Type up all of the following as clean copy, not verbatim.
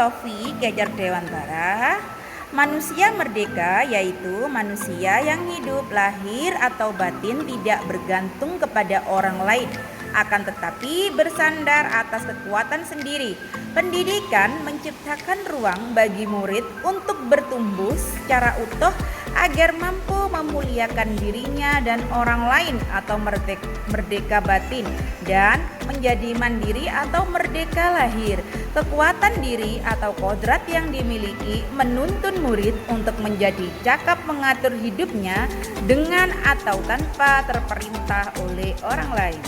filosofi Kejar Dewantara, manusia merdeka yaitu manusia yang hidup lahir atau batin tidak bergantung kepada orang lain, akan tetapi bersandar atas kekuatan sendiri. Pendidikan menciptakan ruang bagi murid untuk bertumbuh secara utuh agar mampu memuliakan dirinya dan orang lain atau merdeka batin, dan menjadi mandiri atau merdeka lahir. Kekuatan diri atau kodrat yang dimiliki menuntun murid untuk menjadi cakap mengatur hidupnya dengan atau tanpa terperintah oleh orang lain.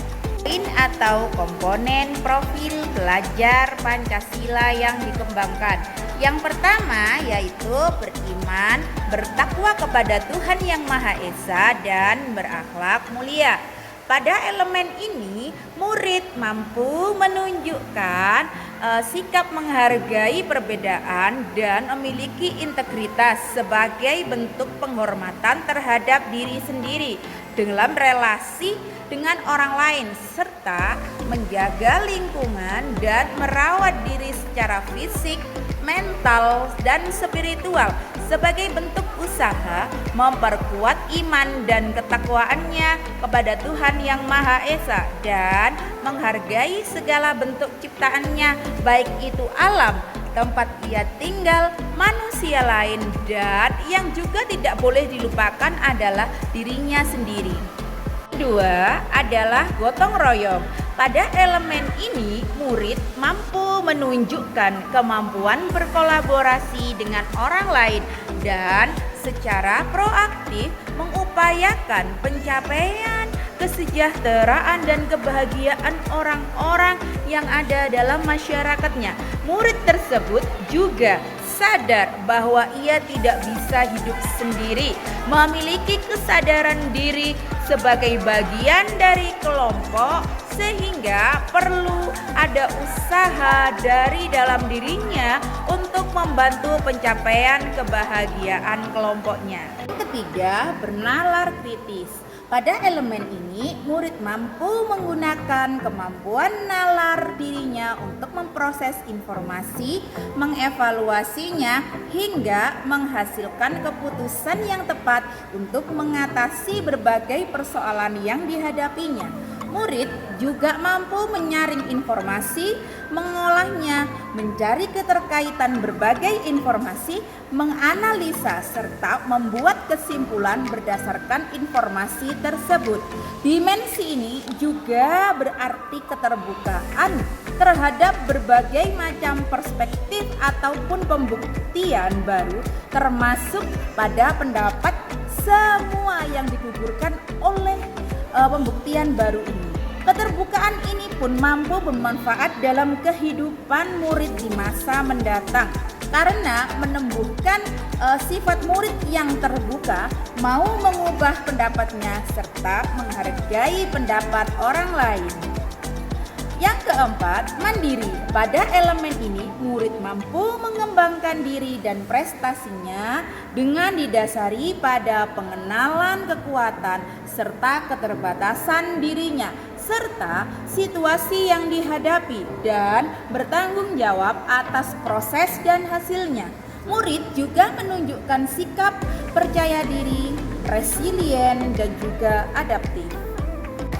Atau komponen profil pelajar Pancasila yang dikembangkan. Yang pertama yaitu beriman, bertakwa kepada Tuhan Yang Maha Esa, dan berakhlak mulia. Pada elemen ini, murid mampu menunjukkan sikap menghargai perbedaan dan memiliki integritas sebagai bentuk penghormatan terhadap diri sendiri dalam relasi dengan orang lain, serta menjaga lingkungan dan merawat diri secara fisik, mental, dan spiritual sebagai bentuk usaha memperkuat iman dan ketakwaannya kepada Tuhan Yang Maha Esa dan menghargai segala bentuk ciptaannya, baik itu alam, tempat ia tinggal, manusia lain, dan yang juga tidak boleh dilupakan adalah dirinya sendiri. Kedua adalah gotong royong. Pada elemen ini, murid mampu menunjukkan kemampuan berkolaborasi dengan orang lain dan secara proaktif mengupayakan pencapaian kesejahteraan dan kebahagiaan orang-orang yang ada dalam masyarakatnya. Murid tersebut juga sadar bahwa ia tidak bisa hidup sendiri, memiliki kesadaran diri sebagai bagian dari kelompok, sehingga perlu ada usaha dari dalam dirinya untuk membantu pencapaian kebahagiaan kelompoknya. Yang ketiga, bernalar kritis. Pada elemen ini, murid mampu menggunakan kemampuan nalar dirinya untuk memproses informasi, mengevaluasinya, hingga menghasilkan keputusan yang tepat untuk mengatasi berbagai persoalan yang dihadapinya. Murid juga mampu menyaring informasi, mengolahnya, mencari keterkaitan berbagai informasi, menganalisa, serta membuat kesimpulan berdasarkan informasi tersebut. Dimensi ini juga berarti keterbukaan terhadap berbagai macam perspektif ataupun pembuktian baru, termasuk pada pendapat semua yang digugurkan oleh pembuktian baru ini. Keterbukaan ini pun mampu bermanfaat dalam kehidupan murid di masa mendatang, karena menumbuhkan sifat murid yang terbuka, mau mengubah pendapatnya, serta menghargai pendapat orang lain. Yang keempat, mandiri. Pada elemen ini, murid mampu mengembangkan diri dan prestasinya dengan didasari pada pengenalan kekuatan serta keterbatasan dirinya, serta situasi yang dihadapi, dan bertanggung jawab atas proses dan hasilnya. Murid juga menunjukkan sikap percaya diri, resilien, dan juga adaptif.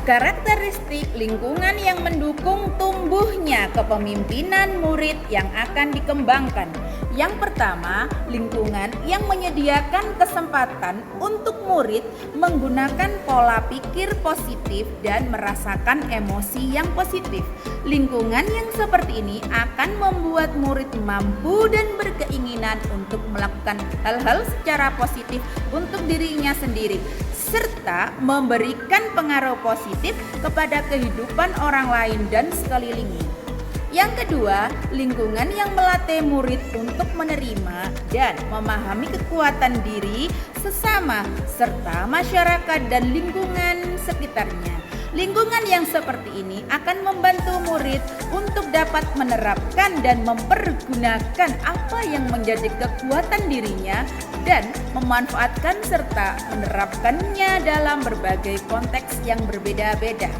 Karakteristik lingkungan yang mendukung tumbuhnya kepemimpinan murid yang akan dikembangkan. Yang pertama, lingkungan yang menyediakan kesempatan untuk murid menggunakan pola pikir positif dan merasakan emosi yang positif. Lingkungan yang seperti ini akan membuat murid mampu dan berkeinginan untuk melakukan hal-hal secara positif untuk dirinya sendiri, serta memberikan pengaruh positif kepada kehidupan orang lain dan sekelilingnya. Yang kedua, lingkungan yang melatih murid untuk menerima dan memahami kekuatan diri sesama serta masyarakat dan lingkungan sekitarnya. Lingkungan yang seperti ini akan membantu murid untuk dapat menerapkan dan mempergunakan apa yang menjadi kekuatan dirinya dan memanfaatkan serta menerapkannya dalam berbagai konteks yang berbeda-beda.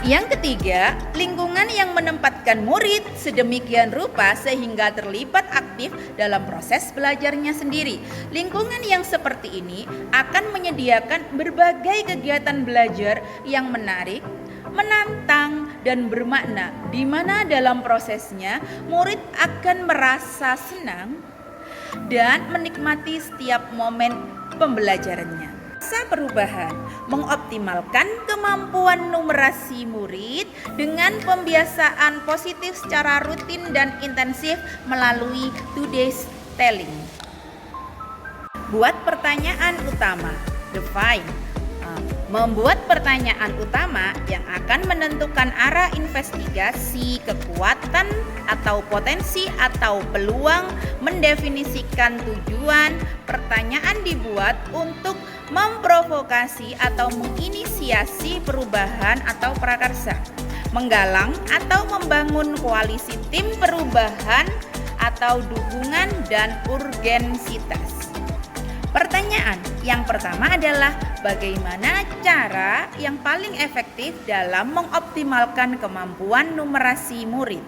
Yang ketiga, lingkungan yang menempatkan murid sedemikian rupa sehingga terlibat aktif dalam proses belajarnya sendiri. Lingkungan yang seperti ini akan menyediakan berbagai kegiatan belajar yang menarik, menantang, dan bermakna, di mana dalam prosesnya murid akan merasa senang dan menikmati setiap momen pembelajarannya. Masa perubahan mengoptimalkan kemampuan numerasi murid dengan pembiasaan positif secara rutin dan intensif melalui today's telling. Buat pertanyaan utama, define. Membuat pertanyaan utama yang akan menentukan arah investigasi, kekuatan atau potensi atau peluang, mendefinisikan tujuan. Pertanyaan dibuat untuk memprovokasi atau menginisiasi perubahan atau prakarsa, menggalang atau membangun koalisi tim perubahan atau dukungan dan urgensitas. Pertanyaan yang pertama adalah bagaimana cara yang paling efektif dalam mengoptimalkan kemampuan numerasi murid?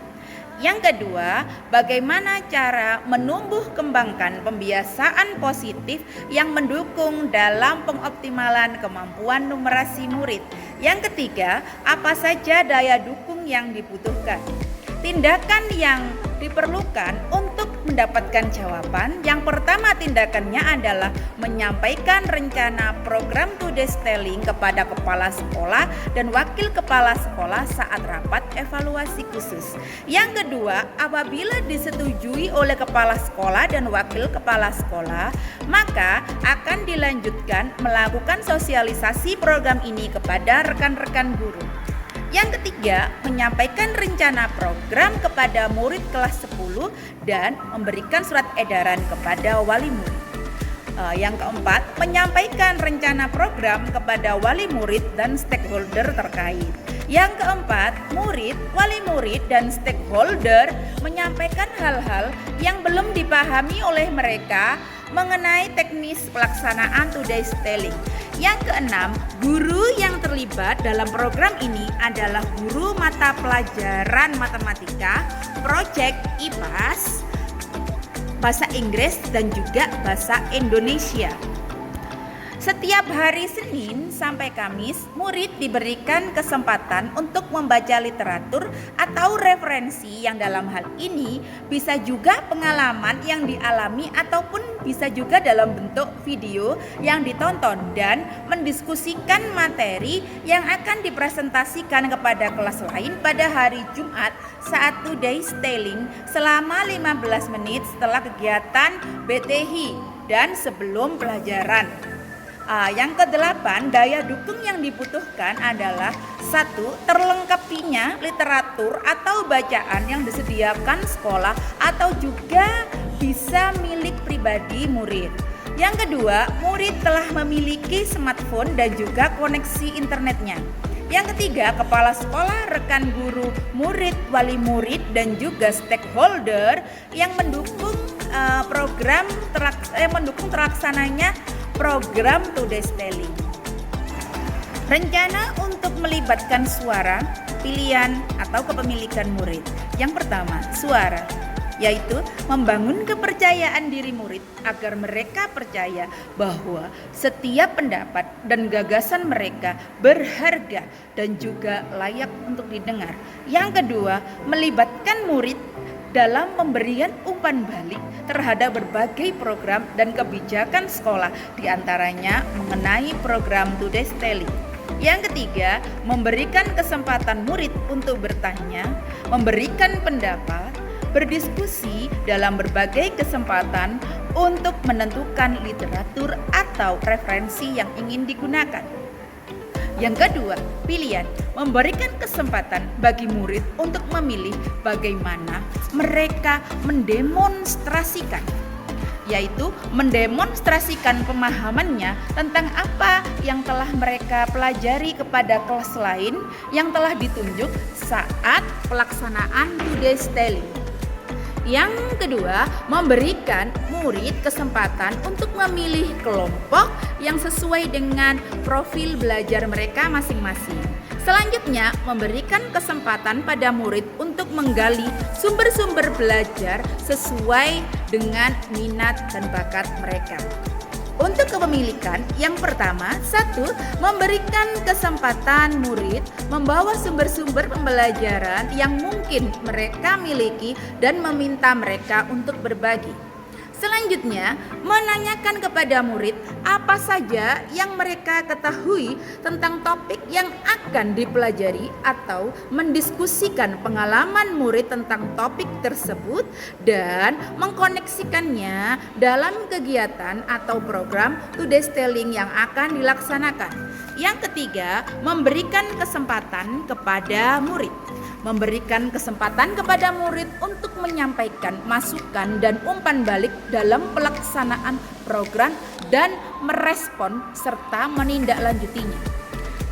Yang kedua, bagaimana cara menumbuh kembangkan pembiasaan positif yang mendukung dalam pengoptimalan kemampuan numerasi murid? Yang ketiga, apa saja daya dukung yang dibutuhkan? Tindakan yang diperlukan untuk mendapatkan jawaban. Yang pertama, tindakannya adalah menyampaikan rencana program today's telling kepada kepala sekolah dan wakil kepala sekolah saat rapat evaluasi khusus. Yang kedua, apabila disetujui oleh kepala sekolah dan wakil kepala sekolah, maka akan dilanjutkan melakukan sosialisasi program ini kepada rekan-rekan guru. Yang ketiga, menyampaikan rencana program kepada murid kelas 10 dan memberikan surat edaran kepada wali murid. Yang keempat, menyampaikan rencana program kepada wali murid dan stakeholder terkait. Yang keempat, murid, wali murid, dan stakeholder menyampaikan hal-hal yang belum dipahami oleh mereka mengenai teknis pelaksanaan today's telling. Yang keenam, guru yang terlibat dalam program ini adalah guru mata pelajaran matematika, proyek IPAS, bahasa Inggris, dan juga bahasa Indonesia. Setiap hari Senin sampai Kamis, murid diberikan kesempatan untuk membaca literatur atau referensi yang dalam hal ini bisa juga pengalaman yang dialami ataupun bisa juga dalam bentuk video yang ditonton dan mendiskusikan materi yang akan dipresentasikan kepada kelas lain pada hari Jumat saat today's telling selama 15 menit setelah kegiatan BTH dan sebelum pelajaran. Yang kedelapan, daya dukung yang dibutuhkan adalah 1. Terlengkapinya literatur atau bacaan yang disediakan sekolah atau juga bisa milik pribadi murid. Yang kedua, murid telah memiliki smartphone dan juga koneksi internetnya. Yang ketiga, kepala sekolah, rekan guru, murid, wali murid, dan juga stakeholder yang mendukung mendukung terlaksananya program today's telling. Rencana untuk melibatkan suara, pilihan, atau kepemilikan murid. Yang pertama, suara, yaitu membangun kepercayaan diri murid agar mereka percaya bahwa setiap pendapat dan gagasan mereka berharga dan juga layak untuk didengar. Yang kedua, melibatkan murid dalam pemberian umpan balik terhadap berbagai program dan kebijakan sekolah, diantaranya mengenai program today's telling. Yang ketiga, memberikan kesempatan murid untuk bertanya, memberikan pendapat, berdiskusi dalam berbagai kesempatan untuk menentukan literatur atau referensi yang ingin digunakan. Yang kedua, pilihan, memberikan kesempatan bagi murid untuk memilih bagaimana mereka mendemonstrasikan, yaitu mendemonstrasikan pemahamannya tentang apa yang telah mereka pelajari kepada kelas lain yang telah ditunjuk saat pelaksanaan today's telling. Yang kedua, memberikan murid kesempatan untuk memilih kelompok yang sesuai dengan profil belajar mereka masing-masing. Selanjutnya, memberikan kesempatan pada murid untuk menggali sumber-sumber belajar sesuai dengan minat dan bakat mereka. Untuk kepemilikan, yang pertama, satu, memberikan kesempatan murid membawa sumber-sumber pembelajaran yang mungkin mereka miliki dan meminta mereka untuk berbagi. Selanjutnya, menanyakan kepada murid apa saja yang mereka ketahui tentang topik yang akan dipelajari atau mendiskusikan pengalaman murid tentang topik tersebut dan mengkoneksikannya dalam kegiatan atau program today's telling yang akan dilaksanakan. Yang ketiga, memberikan kesempatan kepada murid. Memberikan kesempatan kepada murid untuk menyampaikan masukan dan umpan balik dalam pelaksanaan program dan merespon serta menindaklanjutinya.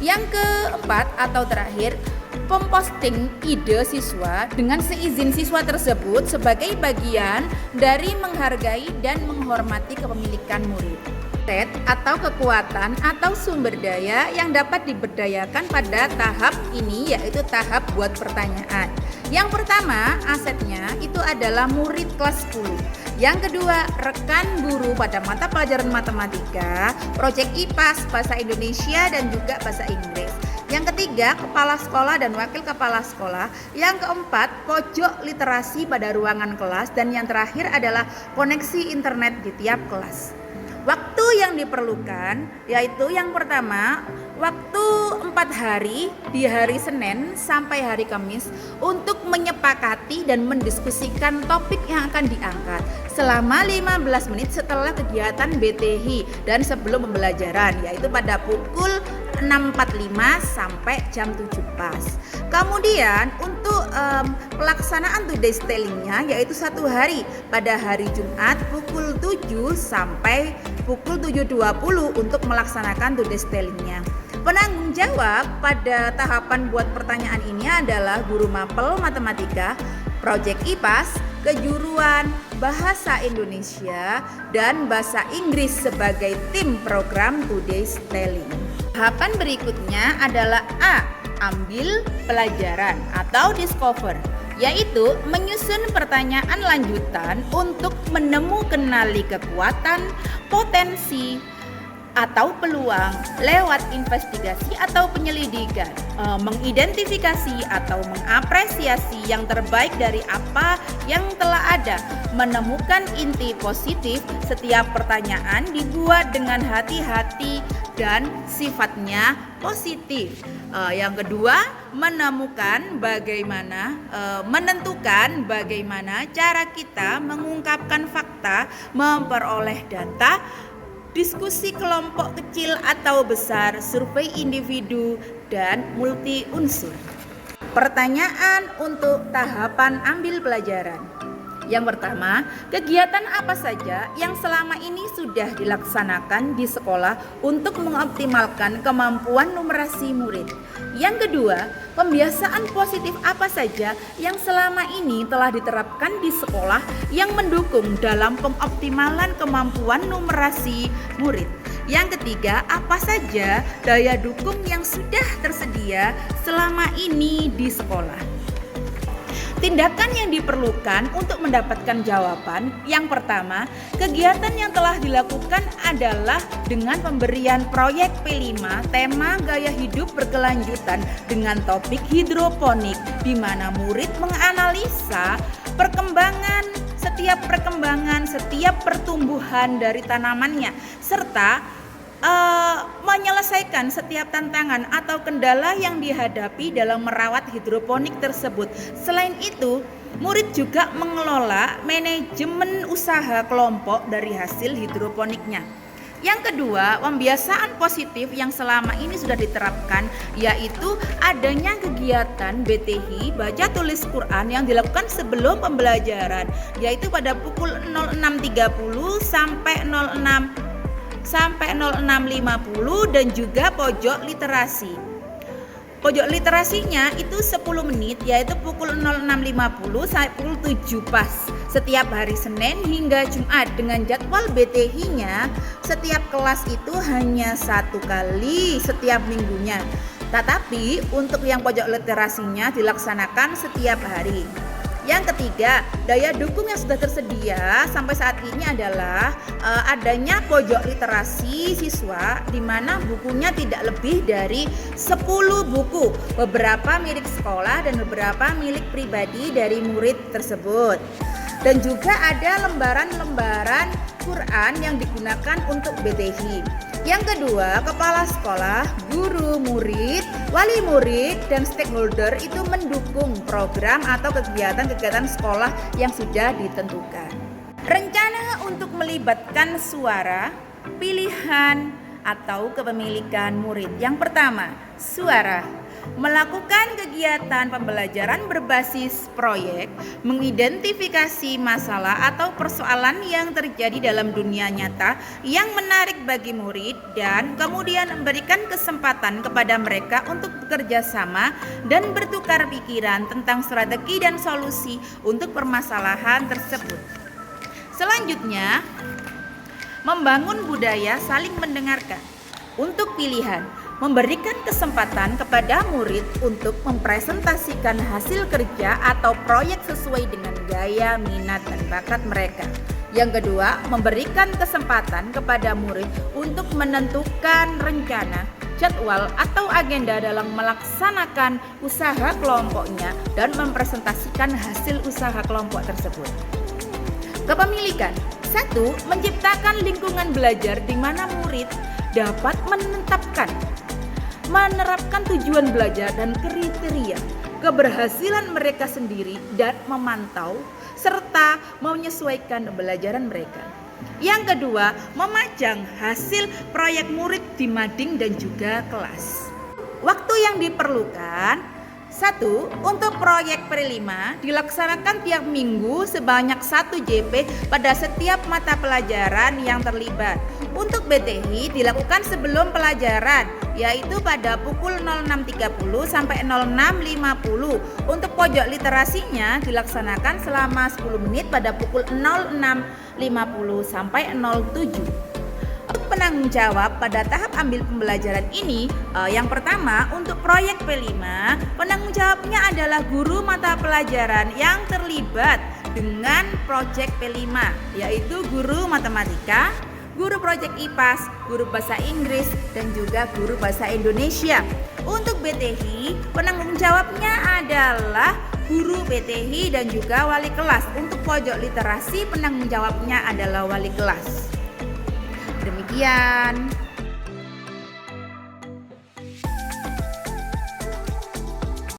Yang keempat atau terakhir, memposting ide siswa dengan seizin siswa tersebut sebagai bagian dari menghargai dan menghormati kepemilikan murid. Aset atau kekuatan atau sumber daya yang dapat diberdayakan pada tahap ini yaitu tahap buat pertanyaan. Yang pertama, asetnya itu adalah murid kelas 10. Yang kedua, rekan guru pada mata pelajaran matematika, proyek IPAS, bahasa Indonesia dan juga bahasa Inggris. Yang ketiga, kepala sekolah dan wakil kepala sekolah. Yang keempat, pojok literasi pada ruangan kelas. Dan yang terakhir adalah koneksi internet di tiap kelas. Waktu yang diperlukan yaitu yang pertama, waktu 4 hari di hari Senin sampai hari Kamis untuk menyepakati dan mendiskusikan topik yang akan diangkat selama 15 menit setelah kegiatan BTH dan sebelum pembelajaran, yaitu pada pukul 6.45 sampai jam 7 pas. Kemudian untuk pelaksanaan today's telling-nya yaitu 1 hari pada hari Jumat pukul 7 sampai pukul 7.20 untuk melaksanakan today's telling-nya. Penanggung jawab pada tahapan buat pertanyaan ini adalah guru mapel matematika, proyek IPAS, kejuruan bahasa Indonesia dan bahasa Inggris sebagai tim program today's telling. Tahapan berikutnya adalah A. Ambil pelajaran atau discover, yaitu menyusun pertanyaan lanjutan untuk kenali kekuatan, potensi, atau peluang lewat investigasi atau penyelidikan, mengidentifikasi atau mengapresiasi yang terbaik dari apa yang telah ada, menemukan inti positif. Setiap pertanyaan dibuat dengan hati-hati dan sifatnya positif. Yang kedua, menentukan bagaimana cara kita mengungkapkan fakta, memperoleh data, diskusi kelompok kecil atau besar, survei individu, dan multi unsur. Pertanyaan untuk tahapan ambil pelajaran. Yang pertama, kegiatan apa saja yang selama ini sudah dilaksanakan di sekolah untuk mengoptimalkan kemampuan numerasi murid? Yang kedua, pembiasaan positif apa saja yang selama ini telah diterapkan di sekolah yang mendukung dalam pengoptimalan kemampuan numerasi murid? Yang ketiga, apa saja daya dukung yang sudah tersedia selama ini di sekolah? Tindakan yang diperlukan untuk mendapatkan jawaban. Yang pertama, kegiatan yang telah dilakukan adalah dengan pemberian proyek P5 tema gaya hidup berkelanjutan dengan topik hidroponik, di mana murid menganalisa setiap pertumbuhan dari tanamannya serta menyelesaikan setiap tantangan atau kendala yang dihadapi dalam merawat hidroponik tersebut. Selain itu, murid juga mengelola manajemen usaha kelompok dari hasil hidroponiknya. Yang kedua, pembiasaan positif yang selama ini sudah diterapkan yaitu adanya kegiatan BTH baca tulis Quran yang dilakukan sebelum pembelajaran, yaitu pada pukul 06.30 sampai 06.50 dan juga pojok literasi. Pojok literasinya itu 10 menit yaitu pukul 06.50 sampai pukul 7 pas setiap hari Senin hingga Jumat, dengan jadwal BTH-nya setiap kelas itu hanya 1 kali setiap minggunya. Tetapi untuk yang pojok literasinya dilaksanakan setiap hari. Yang ketiga, daya dukung yang sudah tersedia sampai saat ini adalah adanya pojok literasi siswa di mana bukunya tidak lebih dari 10 buku, beberapa milik sekolah dan beberapa milik pribadi dari murid tersebut. Dan juga ada lembaran-lembaran Quran yang digunakan untuk BTI. Yang kedua, kepala sekolah, guru, murid, wali murid, dan stakeholder itu mendukung program atau kegiatan-kegiatan sekolah yang sudah ditentukan. Rencana untuk melibatkan suara, pilihan, atau kepemilikan murid. Yang pertama, suara. Melakukan kegiatan pembelajaran berbasis proyek, mengidentifikasi masalah atau persoalan yang terjadi dalam dunia nyata yang menarik bagi murid dan kemudian memberikan kesempatan kepada mereka untuk bekerja sama dan bertukar pikiran tentang strategi dan solusi untuk permasalahan tersebut. Selanjutnya, membangun budaya saling mendengarkan. Untuk pilihan, memberikan kesempatan kepada murid untuk mempresentasikan hasil kerja atau proyek sesuai dengan gaya, minat, dan bakat mereka. Yang kedua, memberikan kesempatan kepada murid untuk menentukan rencana, jadwal, atau agenda dalam melaksanakan usaha kelompoknya dan mempresentasikan hasil usaha kelompok tersebut. Kepemilikan. 1. Menciptakan lingkungan belajar di mana murid dapat menerapkan tujuan belajar dan kriteria keberhasilan mereka sendiri dan memantau serta menyesuaikan pembelajaran mereka. Yang kedua, memajang hasil proyek murid di mading dan juga kelas. Waktu yang diperlukan: 1. Untuk proyek prelima dilaksanakan tiap minggu sebanyak 1 JP pada setiap mata pelajaran yang terlibat. Untuk BTI dilakukan sebelum pelajaran, yaitu pada pukul 06.30 sampai 06.50. Untuk pojok literasinya dilaksanakan selama 10 menit pada pukul 06.50 sampai 07. Untuk penanggung jawab pada tahap ambil pembelajaran ini, yang pertama untuk proyek P5, penanggung jawabnya adalah guru mata pelajaran yang terlibat dengan proyek P5, yaitu guru matematika, guru proyek IPAS, guru bahasa Inggris, dan juga guru bahasa Indonesia. Untuk BTI, penanggung jawabnya adalah guru BTI dan juga wali kelas. Untuk pojok literasi, penanggung jawabnya adalah wali kelas. Demikian.